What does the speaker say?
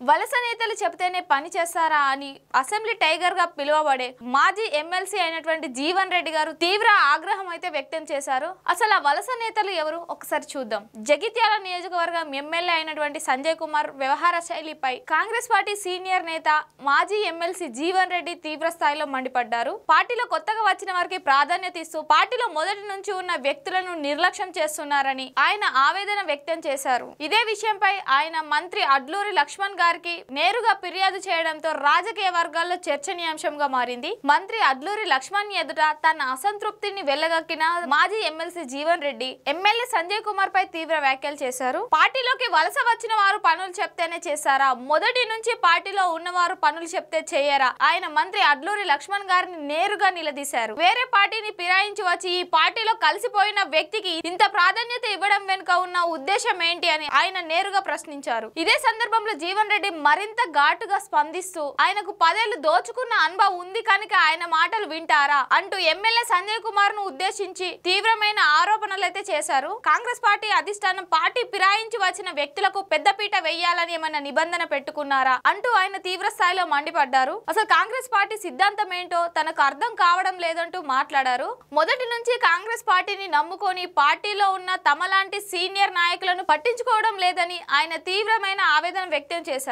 వలస నేతలు చెబితేనే పని చేస్తారా అని అసెంబ్లీ టైగర్ గా పిలువబడే మాజీ ఎమ్మెల్సీ అయినటువంటి జీవన్ రెడ్డి గారు తీవ్ర ఆగ్రహం అయితే వ్యక్తం చేశారు. అసలు ఆ వలస నేతలు ఎవరు ఒకసారి చూద్దాం. జగిత్యాల నియోజకవర్గం ఎమ్మెల్యే అయినటువంటి సంజయ్ కుమార్ వ్యవహార శైలిపై కాంగ్రెస్ పార్టీ సీనియర్ నేత మాజీ ఎమ్మెల్సీ జీవన్ రెడ్డి తీవ్ర స్థాయిలో మండిపడ్డారు. పార్టీలో కొత్తగా వచ్చిన వారికి ప్రాధాన్యత ఇస్తూ పార్టీలో మొదటి నుంచి ఉన్న వ్యక్తులను నిర్లక్ష్యం చేస్తున్నారని ఆయన ఆవేదన వ్యక్తం చేశారు. ఇదే విషయంపై ఆయన మంత్రి అడ్లూరి లక్ష్మణ్ గారికి నేరుగా ఫిర్యాదు చేయడంతో రాజకీయ వర్గాల్లో చర్చనీయాంశంగా మారింది. మంత్రి అడ్లూరి లక్ష్మణ్ ఎదుట తన అసంతృప్తిని వెళ్లగక్కిన మాజీ ఎమ్మెల్సీ జీవన్ రెడ్డి ఎమ్మెల్యే సంజయ్ కుమార్ పై తీవ్ర వ్యాఖ్యలు చేశారు. పార్టీలోకి వలస వచ్చిన వారు పనులు చెప్తేనే చేశారా, మొదటి నుంచి పార్టీలో ఉన్నవారు పనులు చెప్తే చేయరా? ఆయన మంత్రి అడ్లూరి లక్ష్మణ్ గారిని నేరుగా నిలదీశారు. వేరే పార్టీని ఫిరాయించి వచ్చి ఈ పార్టీలో కలిసిపోయిన వ్యక్తికి ఇంత ప్రాధాన్యత ఇవ్వడం వెనుక ఉన్న ఉద్దేశం ఏంటి అని ఆయన నేరుగా ప్రశ్నించారు. ఇదే సందర్భంలో జీవన్ రెడ్డి మరింత ఘాటుగా స్పందిస్తూ ఆయనకు 10 ఏళ్లు దోచుకున్న అనుభవం ఉంది కనుక ఆయన మాటలు వింటారా అంటూ ఎమ్మెల్యే సంజయ్ కుమార్ ను ఉద్దేశించి తీవ్రమైన ఆరోపణలు అయితే చేశారు. కాంగ్రెస్ పార్టీ అధిష్టానం పార్టీ ఫిరాయించి వచ్చిన వ్యక్తులకు పెద్దపీట వేయాలని ఏమైనా నిబంధన పెట్టుకున్నారా అంటూ ఆయన తీవ్ర స్థాయిలో మండిపడ్డారు. అసలు కాంగ్రెస్ పార్టీ సిద్ధాంతం ఏంటో తనకు అర్థం కావడం లేదంటూ మాట్లాడారు. మొదటి నుంచి కాంగ్రెస్ పార్టీని నమ్ముకొని పార్టీలో ఉన్న తమలాంటి సీనియర్ నాయకులను పట్టించుకోవడం లేదని ఆయన తీవ్రమైన ఆవేదన వ్యక్తం చేశారు.